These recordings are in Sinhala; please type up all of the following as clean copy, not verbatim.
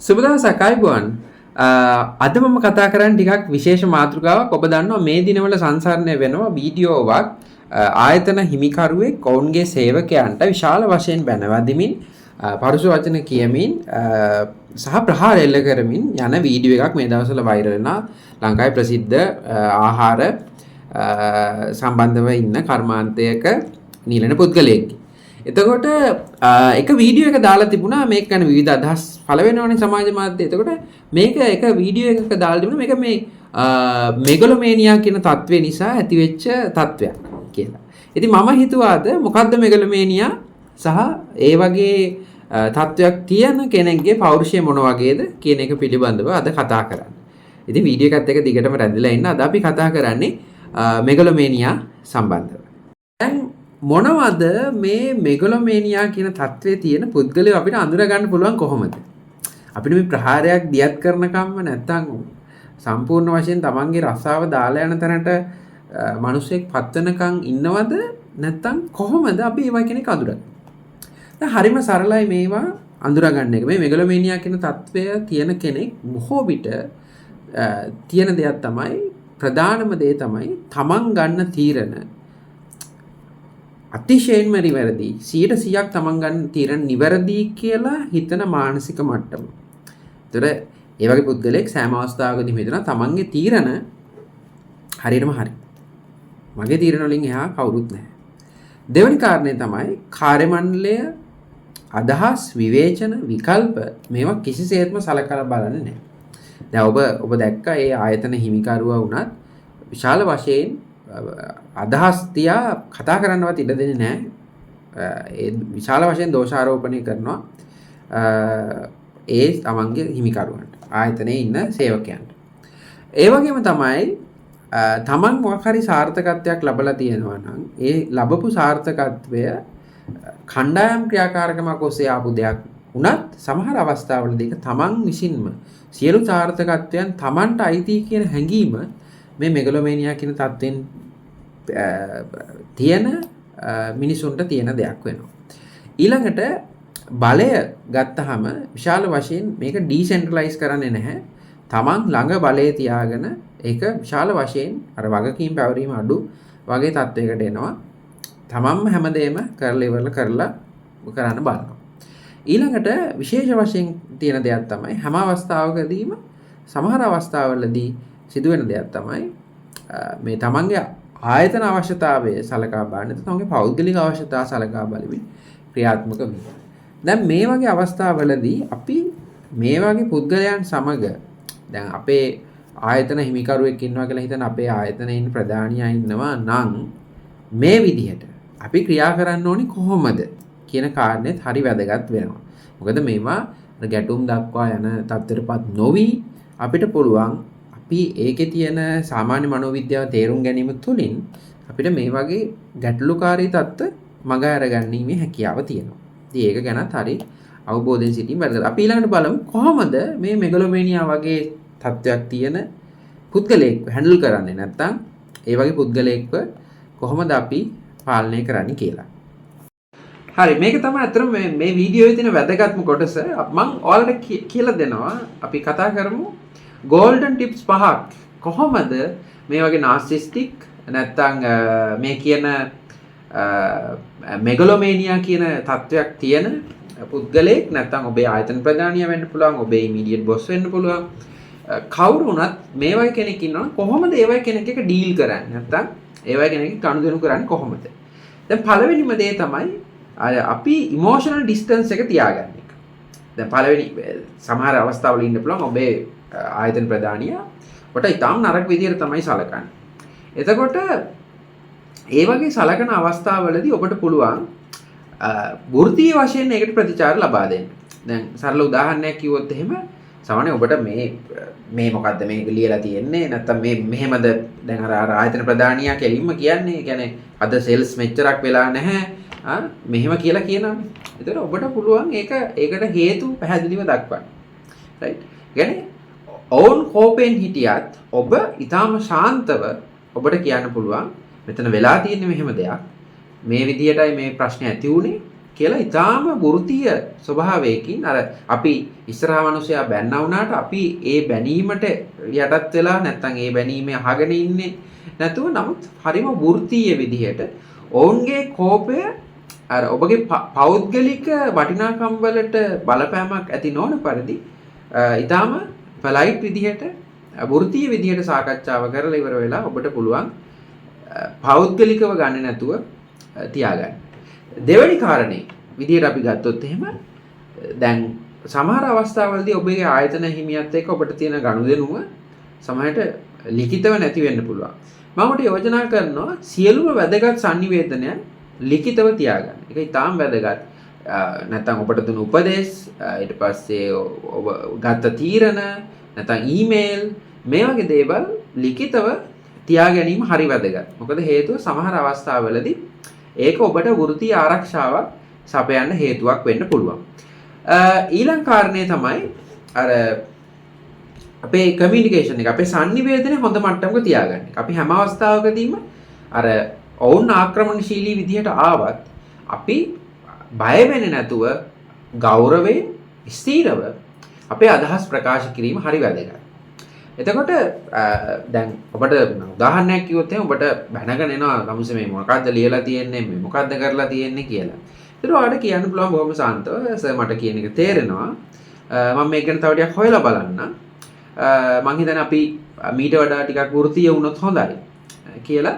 සුබදවසක් අයිබෝන්. අද මම කතා කරන්න ටිකක් විශේෂ මාතෘකාවක්. ඔබ දන්නවා මේ දිනවල සංසරණය වෙනවා වීඩියෝවක් ආයතන හිමිකරුවෙක් ඔවුන්ගේ සේවකයන්ට විශාල වශයෙන් බැනවදිමින් පරුෂ වචන කියමින් සහ ප්‍රහාර එල්ල කරමින් යන වීඩියෝ එකක් මේ දවස්වල වෛරල් වෙනවා. ලංකාවේ ප්‍රසිද්ධ ආහාර සම්බන්ධව ඉන්න කර්මාන්තයක නිලන පුද්ගලයෙක්. එතකොට එක වීඩියෝ එක දාලා තිබුණා මේක ගැන විවිධ අදහස් පළ වෙනවනේ සමාජ මාධ්‍යයේ. එතකොට මේක එක වීඩියෝ එකක දාලා තිබුණා මේක මේ මෙගලොමේනියා කියන තත්ත්වය නිසා ඇතිවෙච්ච තත්ත්වයක් කියලා. ඉතින් මම හිතුවාද මොකද්ද මෙගලොමේනියා සහ ඒ වගේ තත්ත්වයක් තියෙන කෙනෙක්ගේ පෞරුෂය මොන වගේද කියන එක පිළිබඳව අද කතා කරන්න. ඉතින් වීඩියෝ එකත් එක්ක දිගටම රැඳිලා ඉන්න. අද අපි කතා කරන්නේ මෙගලොමේනියා සම්බන්ධව. දැන් මොනවද මේ මෙගලොමේනියා කියන තත්ත්වයේ තියෙන පුද්ගලයෝ අපිට අඳුර ගන්න පුළුවන් කොහොමද? අපිට මේ ප්‍රහාරයක් දියත් කරනකම්ම නැත්තම් සම්පූර්ණ වශයෙන් තමන්ගේ රස්සාව දාලා යන තැනට මිනිස්සෙක් පත්වනකම් ඉන්නවද නැත්තම් කොහොමද අපි ඒවා කෙනෙක් අඳුරගන්නේ? දැන් හරිම සරලයි මේවා අඳුරගන්න එක. මේ මෙගලොමේනියා කියන තත්ත්වය තියෙන කෙනෙක් බොහෝ විට තියෙන දෙයක් තමයි ප්‍රධානම දේ තමයි තමන් ගන්න තීරණ අතිශයින්ම නිවැරදි 100%ක් තමන් ගන්න තීරණ නිවැරදි කියලා හිතන මානසික මට්ටම. ඒතර ඒ වගේ පුද්ගලෙක් සෑම අවස්ථාවකදීම හිතනවා තමන්ගේ තීරණ හරියටම හරි. මගේ තීරණ වලින් එහා කවුරුත් නැහැ. දෙවෙනි කාරණේ තමයි කාර්ය මණ්ඩලය අදහස් විවේචන විකල්ප මේවා කිසිසේත්ම සලකලා බලන්නේ නැහැ. දැන් ඔබ දැක්කා ඒ ආයතන හිමිකරුවා වුණත් විශාල වශයෙන් අදහස් තියා කතා කරන්නවත් ඉඩ දෙන්නේ නැහැ. ඒ විශාල වශයෙන් දෝෂාරෝපණය කරනවා ඒ තමන්ගේ හිමිකරුවන්ට ආයතනයේ ඉන්න සේවකයන්ට. ඒ වගේම තමයි තමන් මොකක් හරි සාර්ථකත්වයක් ලැබලා තියෙනවා නම් ඒ ලැබපු සාර්ථකත්වය කණ්ඩායම් ක්‍රියාකාරකමක් ඔස්සේ ආපු දෙයක් වුණත් සමහර අවස්ථාවලදී ඒක තමන් විසින්ම සියලු සාර්ථකත්වයන් තමන්ට අයිති කියන හැඟීම මේ මෙගලොමේනියා කියන තත්ත්වෙන් තියෙන මිනිසුන්ට තියෙන දෙයක් වෙනවා. ඊළඟට බලය ගත්තහම විශාල වශයෙන් මේක ඩිසෙන්ට්‍රලයිස් කරන්නේ නැහැ. තමන් ළඟ බලය තියාගෙන ඒක විශාල වශයෙන් අර වගකීම් පැවරීම අඩු වගේ තත්ත්වයකට එනවා. තමන්ම හැමදේම කරලා කරන්න බලනවා. ඊළඟට විශේෂ වශයෙන් තියෙන දෙයක් තමයි හැම අවස්ථාවකදීම සමහර අවස්ථාවලදී සිදුවෙන දෙයක් තමයි මේ තමන්ගේ ආයතන අවශ්‍යතාවය සලකා බලන්න තමන්ගේ පෞද්ගලික අවශ්‍යතාව සලකා බලමින් ක්‍රියාත්මක වෙනවා. දැන් මේ වගේ අවස්ථාවලදී අපි මේ වගේ පුද්ගලයන් සමග දැන් අපේ ආයතන හිමිකරුවෙක් ඉන්නවා කියලා හිතන අපේ ආයතනයේ ඉන්න ප්‍රධානියා ඉන්නවා නම් මේ විදිහට අපි ක්‍රියා කරන්න ඕනි කොහොමද කියන කාරණේත් හරි වැදගත් වෙනවා. මොකද මේවා ගැටුම් දක්වා යන තත්ත්වයටපත් නොවි අපිට පුළුවන් අපි ඒකේ තියෙන සාමාන්‍ය මනෝවිද්‍යාව තේරුම් ගැනීම තුළින් අපිට මේ වගේ ගැටලුකාරී තත්ත්ව මග අරගැනීමේ හැකියාව තියෙනවා. ඉතින් ඒක ගැනත් හරි අවබෝධයෙන් සිටීම වැදගත්. අපි ඊළඟට බලමු කොහොමද මේ මෙගලොමේනියා වගේ තත්ත්වයක් තියෙන පුද්ගලයෙක්ව හැන්ඩල් කරන්නේ නැත්නම් ඒ වගේ පුද්ගලයෙක්ව කොහොමද අපි පාලනය කරන්නේ කියලා. හරි මේක තමයි අතර මේ වීඩියෝවේ තියෙන වැදගත්ම කොටස. මම ඔයාලට කියලා දෙනවා. අපි කතා කරමු ගෝල්ඩන් ටිප්ස් 5ක් කොහොමද මේ වගේ නාර්සිස්ටික් නැත්නම් මේ කියන මෙගලොමේනියා කියන තත්වයක් තියෙන පුද්ගලයෙක් නැත්නම් ඔබේ ආයතන ප්‍රධානියා වෙන්න පුළුවන්, ඔබේ ඉමීඩියට් බොස් වෙන්න පුළුවන්. කවුරු වුණත් මේ වගේ කෙනෙක් ඉන්නවනම් කොහොමද ඒ වගේ කෙනෙක් එක්ක ඩීල් කරන්නේ? නැත්නම් ඒ වගේ කෙනෙක් ගනුදෙනු කරන්නේ කොහොමද? දැන් පළවෙනිම දේ තමයි අපි ඉමෝෂනල් ඩිස්ටන්ස් එක තියාගන්න එක. දැන් පළවෙනි සමහර අවස්ථාවල ඉන්න පුළුවන් ඔබේ ආයතන ප්‍රධානියා ඔබට ඊටාම් නරක විදියට තමයි සලකන්නේ. එතකොට ඒ වගේ සලකන අවස්ථාවලදී ඔබට පුළුවන් වෘත්තීය වශයෙන් ඒකට ප්‍රතිචාර ලබා දෙන්න. දැන් සරල උදාහරණයක් කිව්වොත් එහෙම සමහරවිට ඔබට මේ මොකද්ද මේක ලියලා තියෙන්නේ නැත්නම් මේ මෙහෙමද දැන් අර ආයතන ප්‍රධානියා කෙලින්ම කියන්නේ කියන්නේ අද සෙල්ස් මෙච්චරක් වෙලා නැහැ මෙහෙම කියලා කියනවානේ. ඒතර ඔබට පුළුවන් ඒකට හේතු පැහැදිලිව දක්වන්න. රයිට්. කියන්නේ ඕන් කෝපෙන් හිටියත් ඔබ ඊටාම ශාන්තව ඔබට කියන්න පුළුවන් මෙතන වෙලා තියෙන්නේ මෙහෙම දෙයක්. මේ විදියටයි මේ ප්‍රශ්නේ ඇති වුනේ කියලා ඊටාම වෘත්තීය ස්වභාවයකින් අර අපි ඉස්සරහා මිනිසයා බැන්නා වුණාට අපි ඒ බැනීමට යටත් වෙලා නැත්තම් ඒ බැනීමේ අහගෙන ඉන්නේ නැතුව නමුත් හරිම වෘත්තීය විදිහට ඔවුන්ගේ කෝපය අර ඔබගේ පෞද්ගලික වටිනාකම් වලට බලපෑමක් ඇති නොවන පරිදි ඊටාම පොලයිට් විදිහට වෘත්තීය විදිහට සාකච්ඡාව කරලා ඉවර වෙලා ඔබට පුළුවන් පෞද්ගලිකව ගන්න නැතුව තියාගන්න. දෙවෙනි කාරණේ විදිහට අපි ගත්තොත් එහෙම දැන් සමහර අවස්ථාවලදී ඔබේ ආයතන හිමියත් එක්ක ඔබට තියෙන ගනුදෙනුව සමහරට ලිඛිතව නැති වෙන්න පුළුවන්. මම ඔබට යෝජනා කරනවා සියලුම වැදගත් sannivedanaya ලිඛිතව තියාගන්න. ඒක ඉතාම වැදගත්. නැත්නම් ඔබට දුන්න උපදේශ ඊට පස්සේ ඔබ ගත්ත තීරණ නැත්නම් ඊමේල් මේ වගේ දේවල් ලිඛිතව තියා ගැනීම හරි වැදගත්. මොකද හේතුව සමහර අවස්ථාවලදී ඒක ඔබට වෘත්තීය ආරක්ෂාවක් සපයන්න හේතුවක් වෙන්න පුළුවන්. ඊළඟ කාරණේ තමයි අර අපේ කමියුනිකේෂන් එක අපේ sannivedana හොඳ මට්ටමක තියාගන්න. අපි හැම අවස්ථාවකදීම අර ඔවුන් ආක්‍රමණශීලී විදිහට ආවත් අපි බය වෙන්නේ නැතුව ගෞරවයෙන් ස්ථීරව අපේ අදහස් ප්‍රකාශ කිරීම හරි වැදගත්. එතකොට දැන් ඔබට උදාහරණයක් කිව්වොත් එහෙනම් ඔබට බැනගෙන එනවා ගමුසේ මේ මොකක්ද ලියලා තියෙන්නේ මේ මොකක්ද කරලා තියෙන්නේ කියලා. ඒතර ඔයාලට කියන්න පුළුවන් බොහොම සාන්තව සර් මට කියන එක තේරෙනවා. මම මේක ගැන තව ටිකක් හොයලා බලන්න. මං හිතන්නේ අපි මීට වඩා ටිකක් වෘත්තීය වුණොත් හොඳයි කියලා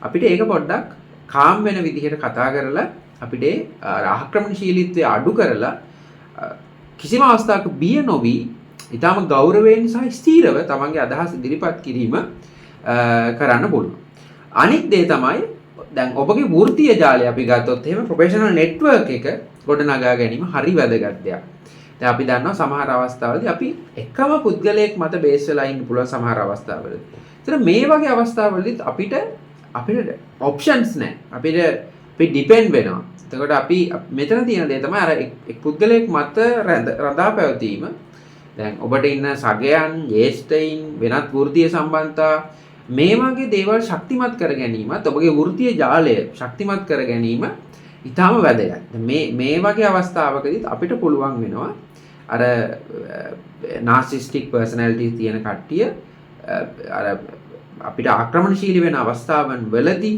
අපිට ඒක පොඩ්ඩක් කාම් වෙන විදිහට කතා කරලා අපිට ආක්‍රමණශීලීත්වය අඩු කරලා කිසිම අවස්ථාවක බිය නොවි ඊටම ගෞරවයෙන් සහ ස්ථීරව තමන්ගේ අදහස් ඉදිරිපත් කිරීම කරන්න පුළුවන්. අනිත් දේ තමයි දැන් ඔබගේ වෘත්තීය ජාලය අපි ගත්තොත් එහෙම ප්‍රොෆෙෂනල් නෙට්වර්ක් එක ගොඩනගා ගැනීම හරි වැදගත් දෙයක්. දැන් අපි දන්නවා සමහර අවස්ථාවලදී අපි එකම පුද්ගලයෙක් මත බේස් වෙලා ඉන්න පුළුවන් සමහර අවස්ථාවලදී. ඒතර මේ වගේ අවස්ථාවලදී අපිට ඔප්ෂන්ස් නැහැ. අපි ඩිපෙන්ඩ් වෙනවා. එතකොට අපි මෙතන තියෙන දේ තමයි අර එක් පුද්ගලයෙක් මත රඳා පැවතීම. දැන් ඔබට ඉන්න සගයන්, ජේෂ්ඨයින්, වෙනත් වෘත්තීය සම්බන්ධතා මේ වගේ දේවල් ශක්තිමත් කර ගැනීමත් ඔබගේ වෘත්තීය ජාලය ශක්තිමත් කර ගැනීම ඉතාම වැදගත්. මේ වගේ අවස්ථාවකදී අපිට පුළුවන් වෙනවා අර narcissistic personality තියෙන කට්ටිය අර අපිට ආක්‍රමණශීලී වෙන අවස්ථාවන් වලදී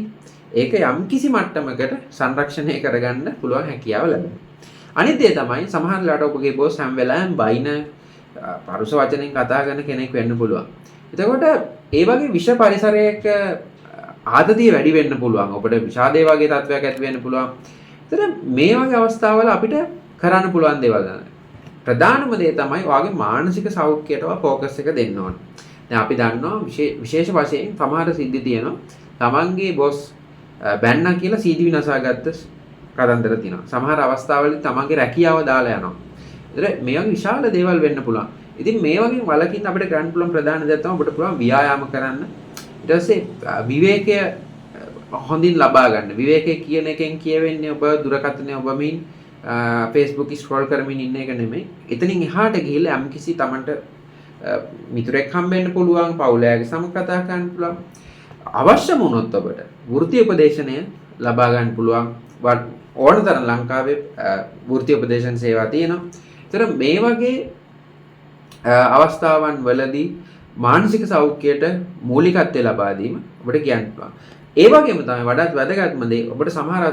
ඒක යම්කිසි මට්ටමකට සංරක්ෂණය කරගන්න පුළුවන් හැකියාව ලැබෙනවා. අනිත් දේ තමයි සමහර වෙලාවට ඔබගේ බොස් හැම වෙලාවෙම බයින පරුෂ වචනෙන් කතා කරන කෙනෙක් වෙන්න පුළුවන්. එතකොට ඒ වගේ විෂ පරිසරයක ආතතිය වැඩි වෙන්න පුළුවන්. ඔබට විෂාදේ වගේ තත්වයක් ඇති වෙන්න පුළුවන්. ඒතර මේ වගේ අවස්ථාවල අපිට කරන්න පුළුවන් දේවල් ගන්න. ප්‍රධානම දේ තමයි ඔයාගේ මානසික සෞඛ්‍යයටව ફોකස් එක දෙන්න ඕනේ. දැන් අපි දන්නවා විශේෂ වශයෙන් සමහර සිද්ධි තියෙනවා. තමන්ගේ බොස් බැන්නා කියලා සීදි විනාශාගත්ත කතන්දර තියෙනවා. සමහර අවස්ථාවලදී තමන්ගේ රැකියාව දාලා යනවා. ඒතර මේ වගේ විශාල දේවල් වෙන්න පුළුවන්. ඉතින් මේ වගේ වලකින් අපිට ගන්න පුළුවන් ප්‍රධාන දේ තමයි ඔබට පුළුවන් ව්‍යායාම කරන්න. ඊට පස්සේ විවේකය හොඳින් ලබා ගන්න. විවේකයේ කියන එකෙන් කියවෙන්නේ ඔබ දුරකථනයේ ඔබ මින් Facebook ස්ක්‍රෝල් කරමින් ඉන්න එක නෙමෙයි. එතනින් එහාට ගිහිල්ලා යම්කිසි තමන්ට මිතුරෙක් හම්බෙන්න පුළුවන්, පවුලයාගේ සමග කතා කරන්න පුළුවන්. අවශ්‍ය වුණොත් ඔබට වෘත්තීය උපදේශනය ලබා ගන්න පුළුවන්. ඕනතරම් ලංකාවේ වෘත්තීය උපදේශන සේවා තියෙනවා. ඒතර මේ වගේ අවස්ථාවන් වලදී මානසික සෞඛ්‍යයට මූලිකත්වය ලබා දීම ඔබට කියන්න පුළුවන්. ඒ වගේම තමයි වඩාත් වැදගත්ම දේ ඔබට සමහර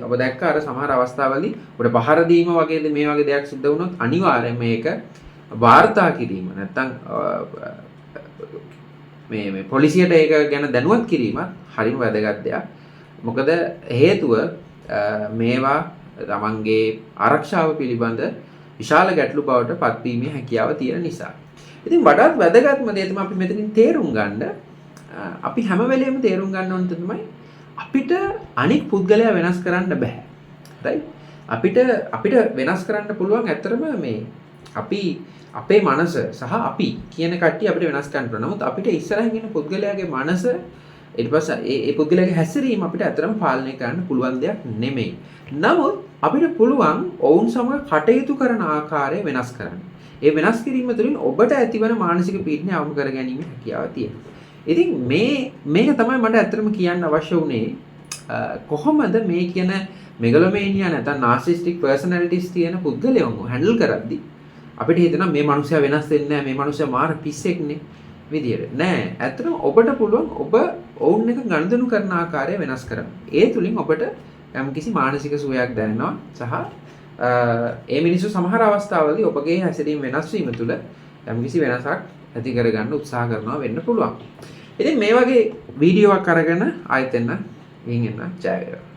ඔබ දැක්ක අර සමහර අවස්ථාවලදී ඔබට පහර දීම වගේ මේ වගේ දෙයක් සිද්ධ වුණොත් අනිවාර්යයෙන් මේක වාර්තා කිරීම නැත්තම් මේ පොලිසියට ඒක ගැන දැනුවත් කිරීම හරිම වැදගත් දෙයක්. මොකද හේතුව මේවා තමන්ගේ ආරක්ෂාව පිළිබඳ විශාල ගැටලු බවට පත්වීමේ හැකියාව තියෙන නිසා. ඉතින් වඩාත් වැදගත්ම දේ තමයි අපි මෙතනින් තේරුම් ගන්න අපි හැම වෙලෙම තේරුම් ගන්න ඕන තමයි අපිට අනික් පුද්ගලයා වෙනස් කරන්න බෑ. right? අපිට වෙනස් කරන්න පුළුවන් ඇත්තටම මේ අපි අපේ මනස සහ අපි කියන කට්ටිය අපිට වෙනස් කරන්න පුළුවන්. නමුත් අපිට ඉස්සරහින් ඉන්න පුද්ගලයාගේ මනස ඊට පස්සේ ඒ පුද්ගලයාගේ හැසිරීම අපිට ඇත්තටම පාලනය කරන්න පුළුවන් දෙයක් නෙමෙයි. නමුත් අපිට පුළුවන් ඔවුන් සමග කටයුතු කරන ආකාරය වෙනස් කරන්න. ඒ වෙනස් කිරීම තුළින් ඔබට ඇතිවන මානසික පීඩනය අවම කර ගැනීම හැකියාව තියෙනවා. ඉතින් මේක තමයි මට ඇත්තටම කියන්න අවශ්‍ය වුණේ කොහොමද මේ කියන මෙගලොමේනියා නැත්නම් නාසිස්ටික් පර්සනැලිටිස් තියෙන පුද්ගලයන්ව හැන්ඩල් කරද්දී අපිට හිතෙනවා මේ මනුස්සයා වෙනස් වෙන්නේ නැහැ, මේ මනුස්සයා මාර පිස්සෙක්නේ විදියට. නෑ, ඇත්තටම ඔබට පුළුවන් ඔබ ඔවුන් එක ගනුදෙනු කරන ආකාරය වෙනස් කරන්න. ඒ තුලින් ඔබට යම්කිසි මානසික සුවයක් දැනෙනවා සහ ඒ මිනිස්සු සමහර අවස්ථාවලදී ඔබගේ හැසිරීම වෙනස් වීම තුළ යම්කිසි වෙනසක් ඇති කරගන්න උත්සාහ කරනවා වෙන්න පුළුවන්. ඉතින් මේ වගේ වීඩියෝවක් අරගෙන ආයෙත් එන්න, ගිහින් එන්න, ජය වේවා.